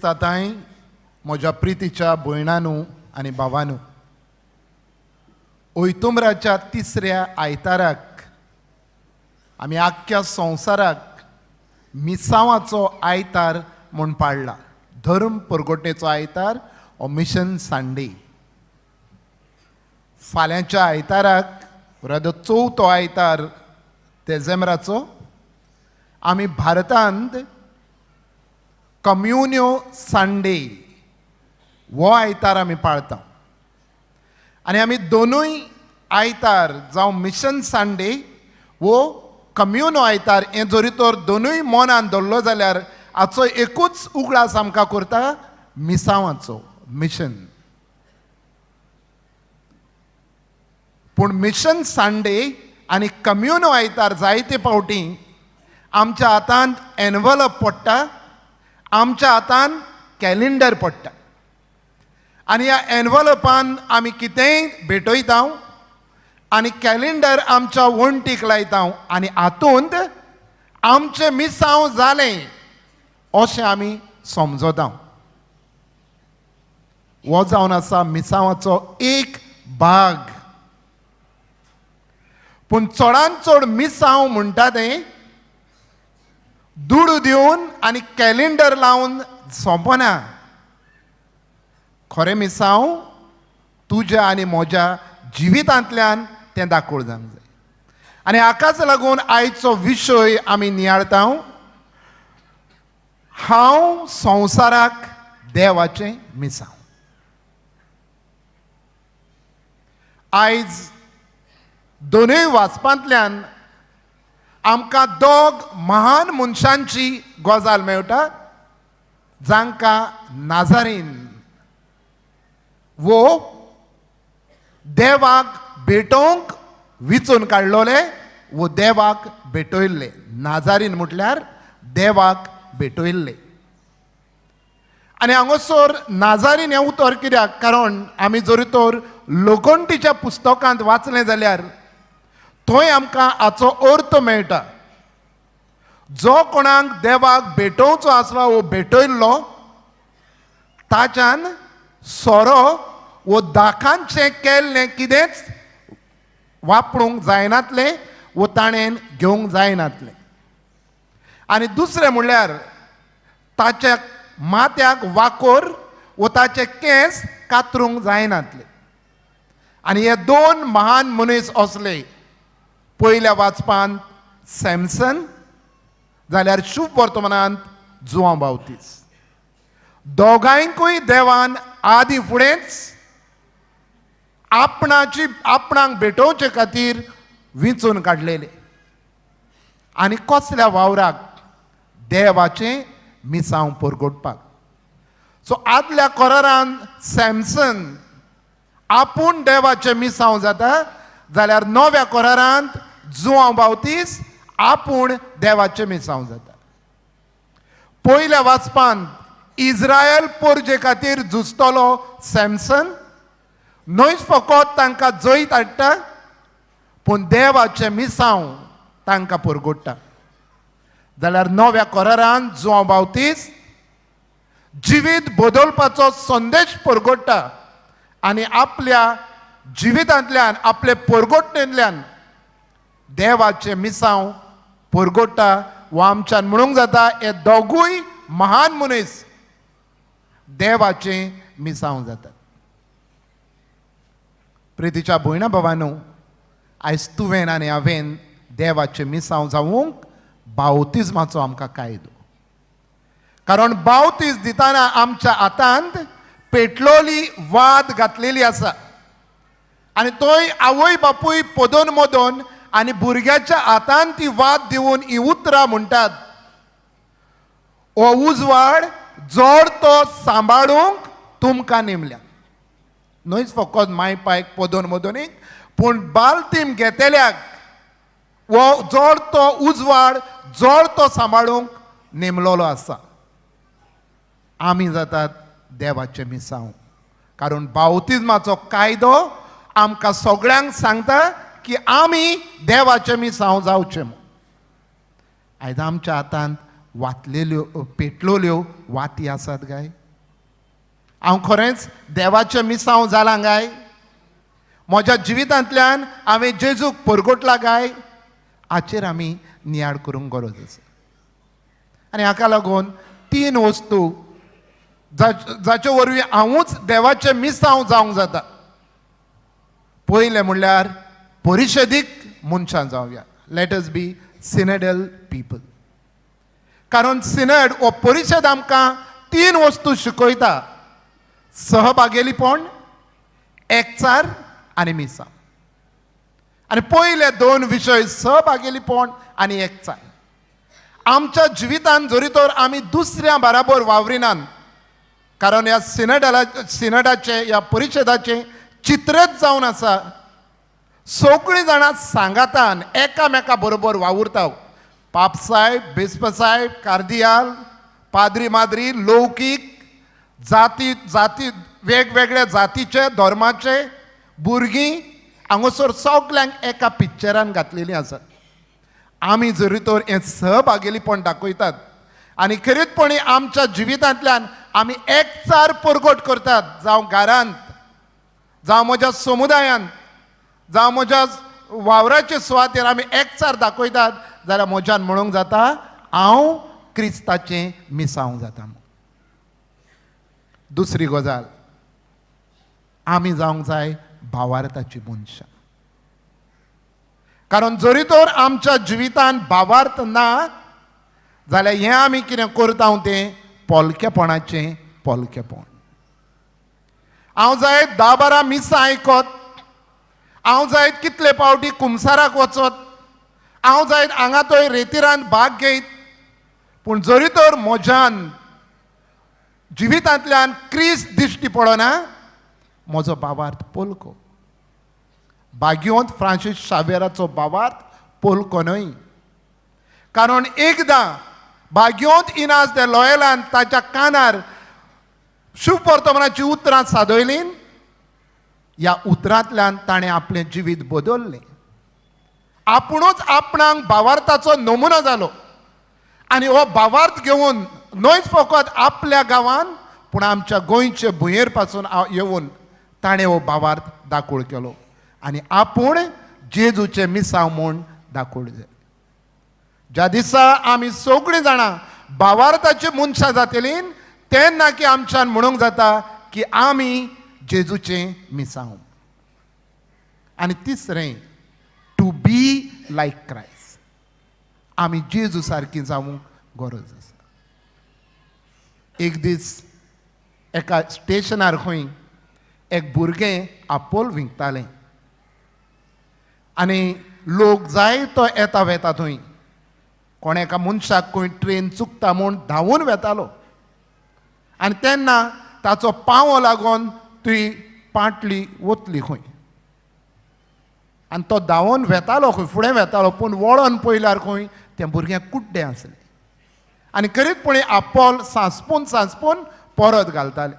ताताय म्हज्या प्रितीच्या भयणांनो आनी भावांनो, ओयतुंबराच्या तिसऱ्या आयताराक आमी आख्ख्या संवसाराक मिसावाचो आयतार म्हूण पाळला. धर्म परगोटेचो आयतार हो मिशन संडे. फाल्यांच्या आयताराक रादर चवथो आयतार तेजेमराचो आमी भारतांत कम्युन्यो संडे हो आयतार आमी पाळटा. आनी आमी दोनूय आयतार जावं मिशन संडे वो कम्युनो आयतार हे जरी तर दोनूय मनान धरलो जाल्यार हाचो एकूच उगडास आमकां करता मिसावाचो मिशन. पूण मिशन संडे आनी कम्युनो आयतार जायते फावटी आमच्या हातांत एनवलप पडटा, आमच्या हातांत कॅलेंडर पडटा आनी ह्या एनवलपान आमी कितेंय भेटयता आनी कॅलेंडर आमच्या वणटीक लायता आनी हातूंत आमचें मिसांव जालें अशें आमी समजता. हो जावन आसा मिसावाचो एक भाग. पूण चडांत चड मिसांव म्हणटा तें दुडू दिवन आनी कॅलेंडर लावन सोंपना. खरें मिसांव तुज्या आनी म्हज्या जिवितांतल्यान तें दाखोवंक जाय. आनी हाकाच लागून आयचो विशय आमी नियाळटा, हांव संवसाराक देवाचें मिसांव. आयज दोनूय वाचपांतल्यान आमकां दोग महान मनशांची गजाल मेळटा, जांकां नाजारीन वो देवाक भेटोवंक विचून काडलोले वो देवाक भेटयल्ले. नाजारीन म्हटल्यार देवाक भेटयल्ले. आनी हांगासर नाजारीन हें उतर कित्याक? कारण आमी जरी तर लोकंटीच्या पुस्तकांत वाचलें जाल्यार थंय आमकां हाचो अर्थ मेळटा. जो कोणाक देवाक भेटोवचो आसलो वो भेटयल्लो ताच्यान सोरो वो दाखांचें केल्लें कितेंच वापरूंक जायनातलें वो ताणें घेवंक जायनातलें. आनी दुसरें म्हणल्यार ताच्या माथ्याक वाकोर वो ताचे केंस कातरूंक जायनातले. आनी हे दोन महान मनीस असले. पयल्या वाचपांत सॅमसन, जाल्यार शुभ वर्तमानांत जुआंव बावतीस. दोगांयकूय देवान आदी फुडेंच आपणाक भेटोवचे खातीर विंचून काडलेले. आनी कसल्या वावराक? देवाचें मिसांव परगोडपाक. सो आदल्या कोरारान सॅमसन आपूण देवाचें मिसांव जाता, जाल्यार नव्या कोरारांत जुआंव बावतीस आपूण देवाचें मिसांव जाता. पयल्या वाचपांत इस्रायल पोरजे खातीर झुजतलो सॅमसन न्हयच फकत तांकां जैत हाडटा, पूण देवाचें मिसांव तांकां परगोडटा. जाल्यार नव्या कोरारांत जुआंव बावतीस जिवीत बदलपाचो संदेश परगोडटा आनी आपल्या जिवितांतल्यान आपले परगोटणेंतल्यान देवाचें मिसांव परगोडटा. वो आमच्यान म्हणूंक जाता हे दोगूय महान मनीस देवाचें मिसांव जातात. प्रितीच्या भयणा भावांनो, आयज तुवें आनी हांवें देवाचें मिसांव जावूंक बावतिजमाचो आमकां कायदो. कारण बावतीज दितना आमच्या हातांत पेटलोली वाद घातलेली आसा. आनी तोय आवय बापूय पदोन मदोन आनी भुरग्याच्या हातांत ती वाद दिवन ही उतरां म्हणटात, हो उजवाड जड तो सांबाळूंक तुमकां नेमल्या. न्हयच फकत माय पायक पदोन मदोनीक, पूण बालतीम घेतल्याक हो जड तो उजवाड जड तो सांबाळूंक नेमलोलो आसा. आमी जातात देवाचें मिसांव. कारण बावतिजमाचो कायदो आमकां सगळ्यांक सांगता की आमी देवाचें मिसांव जावचें म्हूण. आयज आमच्या हातांत वातलेल्यो पेटलोल्यो वाती आसात काय? हांव खरेंच देवाचें मिसांव जालां काय? म्हज्या जिवितांतल्यान हांवें जेजूक परगटला काय? हाचेर आमी नियाळ करूंक गरज आसा. आनी हाका लागून 3 वस्तू जाचे वरवीं हांवूच देवाचें मिसांव जावंक जाता. पयलें म्हणल्यार परिशदीक मनशां जावया. Let us be synodal people. कारण सिनेड हो परिशद आमकां 3 वस्तू शिकयता: सहभागेलीपण, एकचार आनी मिसांव. आनी पयले 2 विशय सहभागेलीपण आनी एकचार. आमच्या जिवितांत जरी तर आमी दुसऱ्या बराबर वावरिनात, कारण ह्या सिनेडाचे ह्या परिशदाचें चित्रच जावन आसा. सगळीं जाणां सांगातान एकामेका बरोबर वावुरता. पाप साहेब, बिस्प साहेब, कार्दियाल, पाद्री माद्री, लौकीक, जाती वेगवेगळ्या जातीचे धर्माचे भुरगीं हांगासर सगल्यांक एका पिक्चरान घातलेलीं आसात. आमी जरी तर हें सहभागेलीपण दाखयतात आनी खरीचपणी आमच्या जिवितांतल्यान आमी एकचार परगट करतात, जावं घरांत, जावं म्हज्या समुदायांत, जावं म्हज्या वावराच्या सुवातेर आमी एकचार दाखयतात, जाल्यार म्हज्यान म्हणूंक जाता हांव क्रिस्ताचें मिसांव जाता. दुसरी गजाल, आमी जावंक जाय भावार्थाची मनशां. कारण जरी तर आमच्या जिवितांत भावार्थ ना जाल्यार हें आमी कितें करता तें पोलकेपणाचें पोलकेपण. हांव जायत 10-12 मिसां आयकत, हांव जायत कितले फावटी कुमसाराक वचत, हांव जायत हांगा थंय रेतीरांत भाग घेयत, पूण जरी तर म्हज्यान जिवितांतल्यान क्रिस्त दिश्टी पडना, म्हजो भावार्थ पोलको. भाग्योंत फ्रांसीस शावेराचो भावार्थ पोलको न्हय. कारण एकदां भाग्योंत इनाज दे लॉयलान ताच्या कानार शुभ वर्तमानाची उतरां सादयलीं. ह्या उतरांतल्यान ताणें आपलें जिवीत बदल्लें. आपुणूच आपणाक भावार्थाचो नमुनो जालो आनी हो भावार्थ घेवन न्हयच फकत आपल्या गांवांत पूण आमच्या गोंयचे भुंयेर पासून येवन ताणें हो भावार्थ दाखोळ केलो आनी आपूण जेजूचें मिसांव म्हूण दाखोळ जाय. ज्या दिसा आमी सगळीं जाणां भावार्थाची मनशां जातलीं तेन्ना की आमच्यान म्हणूंक जाता की आमी जेजूचें मिसांव. आनी तिसरें, टू बी लायक क्रायस्ट. आमी जेजू सारकीं जावंक गरज आसा. एक दीस एका स्टेशनार खंय एक भुरगें आपोल विकतालें आनी लोक जायतो येता वेता थंय. कोण एका मनशाक खंय ट्रेन चुकता म्हूण धांवून वेतालो आनी तेन्ना ताचो पांवो लागून ती पाटली वतली खंय आनी तो धांवून वेतालो खंय फुडें वेतालो, पूण वळोन पळयल्यार खंय त्या भुरग्याक कुड्डें आसलें आनी खरीचपणी आपोल सांसपून परत घालताले.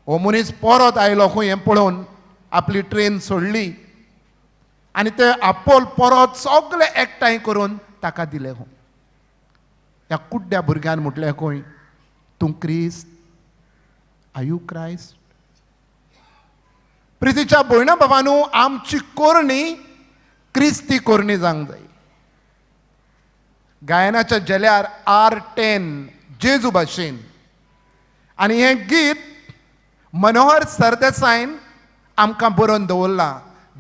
हो मनीस परत आयलो खंय हें पळोवन आपली ट्रेन सोडली आनी ते आपोल परत सगळे एकठांय करून ताका दिलें खंय. ह्या कुड्ड्या भुरग्यान म्हटलें खंय, तूं क्रिस्त, आर यू क्रायस्ट? प्रितीच्या भयणा भावांनो, आमची कोरणी क्रिस्ती कोरणी जावंक जाय. गायनाच्या जेल्यार R10 जेजू भाशेन आनी हें गीत मनोहर सरदेसायन आमकां बरोवन दवरलां.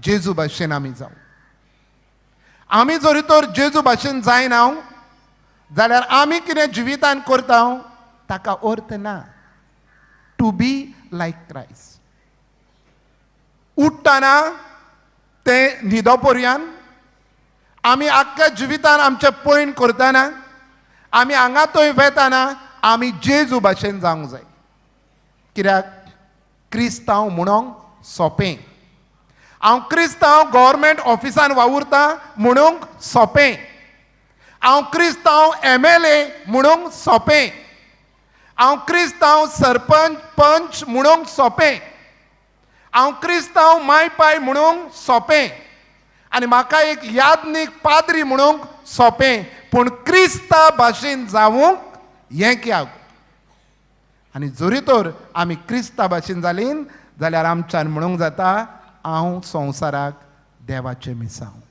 जेजू भाशेन आमी जावं. आमी जरी तर जेजू भाशेन जायना जाल्यार आमी कितें जिवितान करता ताका अर्थ ना. To be like Christ. उठ्ठाना तें न्हिदो पर्यान आमी आख्ख्या जिवितान आमचें पयण करतना आमी हांगा थंय वेताना आमी जेजू भाशेन जावंक जाय. कित्याक क्रिस्तांव म्हणूंक सोंपें. हांव क्रिस्तांव गव्हर्मेंट ऑफिसान वावुरता म्हणूंक सोंपें. हांव क्रिस्तांव MLA म्हणूंक सोंपें. हांव क्रिस्तांव सरपंच पंच म्हणूंक सोंपें. हांव क्रिस्तांव मायपाय म्हणूंक सोंपें आनी म्हाका एक यादनीक पाद्री म्हणूंक सोंपें. पूण क्रिस्ता भाशेन जावूंक हें कित्याक आनी जोरी तर आमी क्रिस्ता भाशेन जालीं जाल्यार आमच्यान म्हणूंक जाता हांव संवसाराक देवाचें मिसांव.